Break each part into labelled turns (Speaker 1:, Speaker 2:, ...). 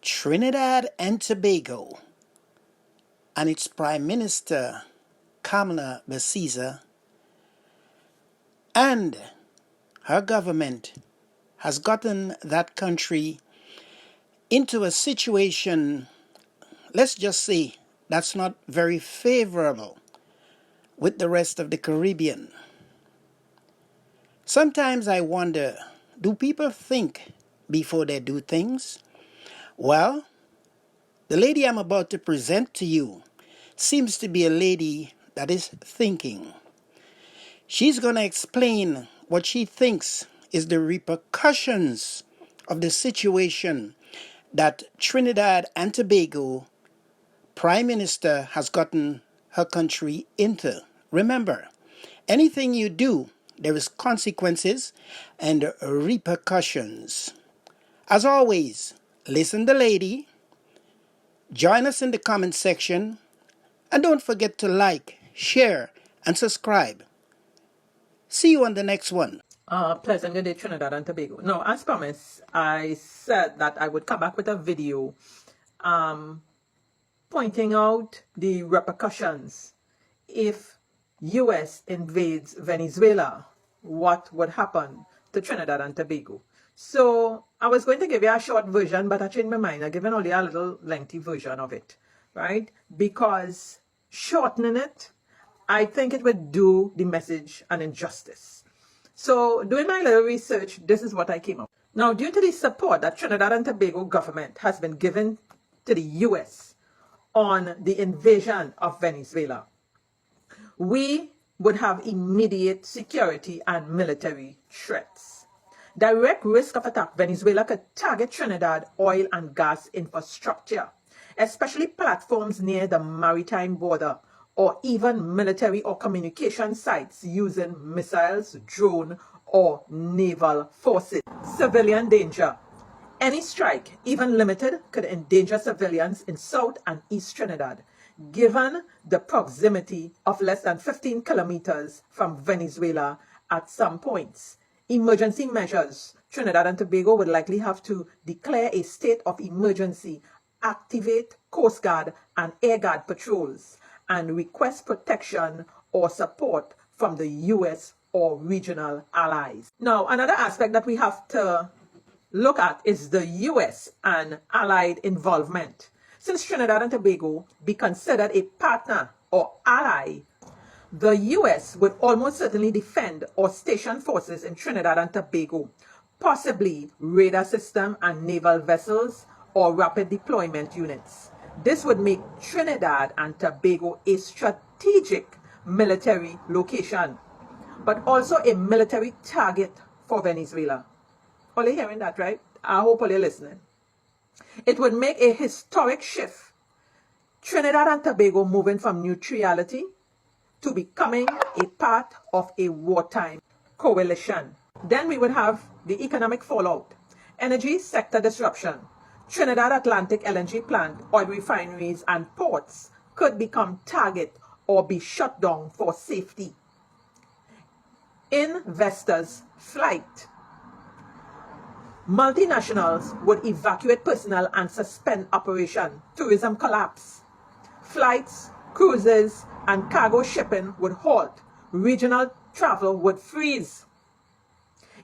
Speaker 1: Trinidad and Tobago and its Prime Minister Persad-Bissessar and her government has gotten that country into a situation, let's just say, that's not very favorable with the rest of the Caribbean. Sometimes I wonder, do people think before they do things? Well, the lady I'm about to present to you seems to be a lady that is thinking. She's going to explain what she thinks is the repercussions of the situation that Trinidad and Tobago Prime Minister has gotten her country into. Remember, anything you do, there is consequences and repercussions. As always, listen to the lady, join us in the comment section, and don't forget to like, share, and subscribe. See you on the next one.
Speaker 2: Pleasant good day, Trinidad and Tobago. Now, as promised, I said that I would come back with a video pointing out the repercussions if US invades Venezuela. What would happen to Trinidad and Tobago? So I was going to give you a short version, but I changed my mind. I've given only a little lengthy version of it, right? Because shortening it, I think it would do the message an injustice. So doing my little research, this is what I came up. Now, due to the support that Trinidad and Tobago government has been given to the US on the invasion of Venezuela, we would have immediate security and military threats. Direct risk of attack. Venezuela could target Trinidad oil and gas infrastructure, especially platforms near the maritime border, or even military or communication sites using missiles, drone, or naval forces. Civilian danger. Any strike, even limited, could endanger civilians in South and East Trinidad, given the proximity of less than 15 kilometers from Venezuela at some points. Emergency measures. Trinidad and Tobago would likely have to declare a state of emergency, activate Coast Guard and Air Guard patrols, and request protection or support from the US or regional allies. Now, another aspect that we have to look at is the US and allied involvement. Since Trinidad and Tobago be considered a partner or ally, the US would almost certainly defend or station forces in Trinidad and Tobago, possibly radar system and naval vessels or rapid deployment units. This would make Trinidad and Tobago a strategic military location, but also a military target for Venezuela. Are you hearing that, right? I hope you're listening. It would make a historic shift. Trinidad and Tobago moving from neutrality to becoming a part of a wartime coalition. Then we would have the economic fallout, energy sector disruption. Trinidad Atlantic LNG plant, oil refineries, and ports could become target or be shut down for safety. Investors' flight. Multinationals would evacuate personnel and suspend operation. Tourism collapse. Flights, cruises, and cargo shipping would halt. Regional travel would freeze.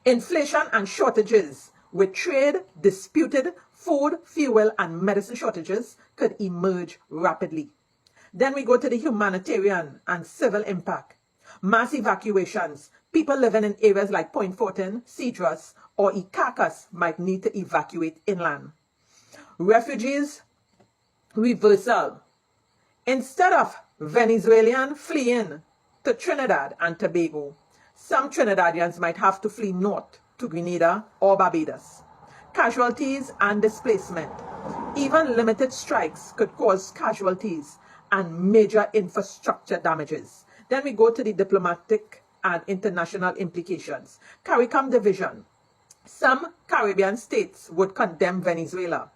Speaker 2: Inflation and shortages, with trade disputed, food, fuel, and medicine shortages could emerge rapidly. Then we go to the humanitarian and civil impact. Mass evacuations. People living in areas like Point Fortin, Cedros, or Icacos might need to evacuate inland. Refugees reversal. Instead of Venezuelan fleeing to Trinidad and Tobago, some Trinidadians might have to flee north to Grenada or Barbados. Casualties and displacement. Even limited strikes could cause casualties and major infrastructure damages. Then we go to the diplomatic and international implications. CARICOM division. Some Caribbean states would condemn Venezuela.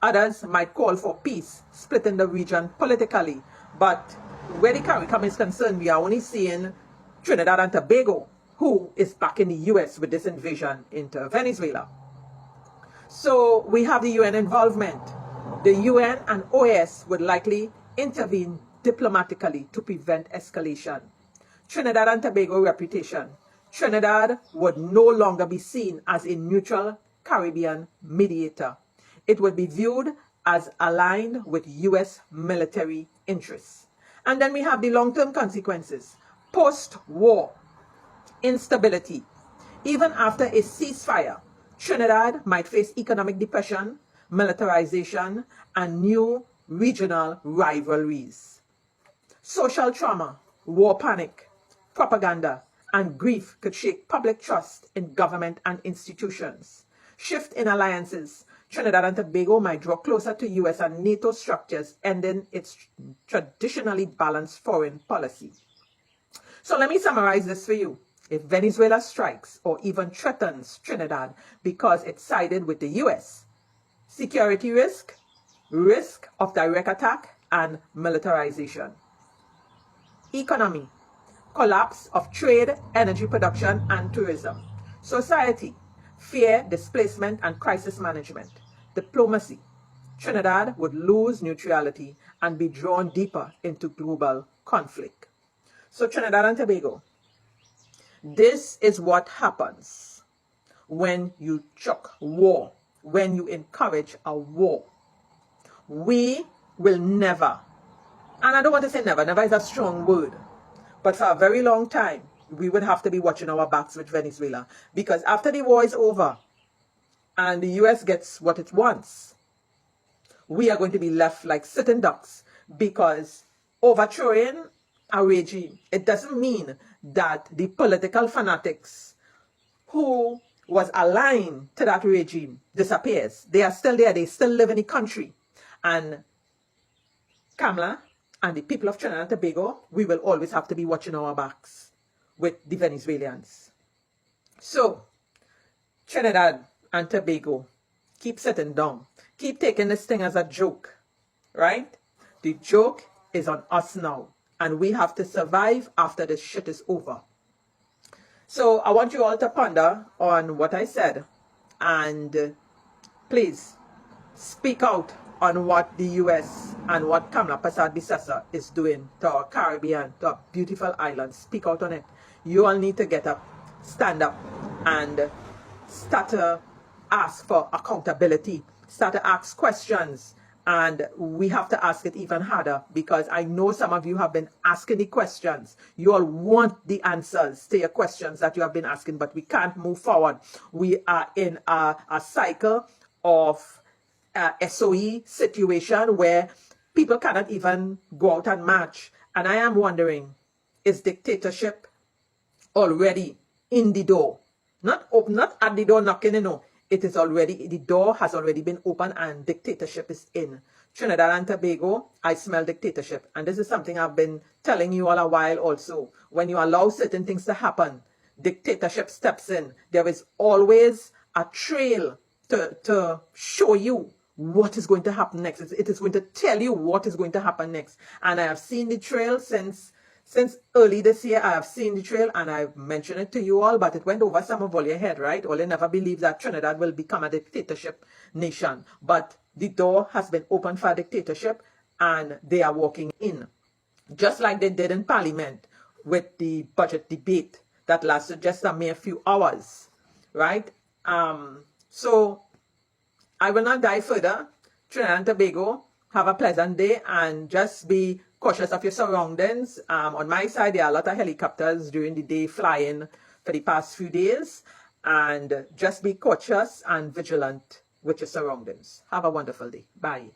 Speaker 2: Others might call for peace, splitting the region politically. But where the CARICOM is concerned, we are only seeing Trinidad and Tobago, who is backing the US with this invasion into Venezuela. So we have the UN involvement. The UN and OAS would likely intervene diplomatically to prevent escalation. Trinidad and Tobago reputation. Trinidad would no longer be seen as a neutral Caribbean mediator. It would be viewed as aligned with US military interests. And then we have the long-term consequences. Post-war instability. Even after a ceasefire, Trinidad might face economic depression, militarization, and new regional rivalries. Social trauma, war panic, propaganda, and grief could shake public trust in government and institutions. Shift in alliances. Trinidad and Tobago might draw closer to US and NATO structures, ending its traditionally balanced foreign policy. So let me summarize this for you. If Venezuela strikes or even threatens Trinidad because it sided with the US, security risk, risk of direct attack, and militarization. Economy, collapse of trade, energy production, and tourism. Society, fear, displacement, and crisis management. Diplomacy, Trinidad would lose neutrality and be drawn deeper into global conflict. So Trinidad and Tobago, this is what happens when you chuck war, when you encourage a war. We will never, and I don't want to say never, never is a strong word, but for a very long time, we would have to be watching our backs with Venezuela, because after the war is over and the US gets what it wants, we are going to be left like sitting ducks, because overthrowing a regime, it doesn't mean that the political fanatics who was aligned to that regime disappears. They are still there. They still live in the country. And Kamala and the people of Trinidad and Tobago, we will always have to be watching our backs with the Venezuelans. So, Trinidad and Tobago, keep sitting down. Keep taking this thing as a joke, right? The joke is on us now. And we have to survive after this shit is over. So I want you all to ponder on what I said. And please speak out on what the US and what Kamala Persad-Bissessar is doing to our Caribbean, to our beautiful islands. Speak out on it. You all need to get up, stand up, and start to ask for accountability. Start to ask questions. And we have to ask it even harder, because I know some of you have been asking the questions. You all want the answers to your questions that you have been asking, but we can't move forward. We are in a cycle of SOE situation where people cannot even go out and march. And I am wondering, is dictatorship already in the door? Not at the door knocking, you know. It is already, the door has already been opened and dictatorship is in. Trinidad and Tobago, I smell dictatorship. And this is something I've been telling you all a while also. When you allow certain things to happen, dictatorship steps in. There is always a trail to show you what is going to happen next. It is going to tell you what is going to happen next. And I have seen the trail since early this year. I have seen the trail and I've mentioned it to you all, but it went over some of all your head, right? All you never believed that Trinidad will become a dictatorship nation. But the door has been opened for dictatorship and they are walking in. Just like they did in Parliament with the budget debate that lasted just a mere few hours, right? So I will not dive further. Trinidad and Tobago, have a pleasant day and just be cautious of your surroundings. On my side, there are a lot of helicopters during the day flying for the past few days. And just be cautious and vigilant with your surroundings. Have a wonderful day. Bye.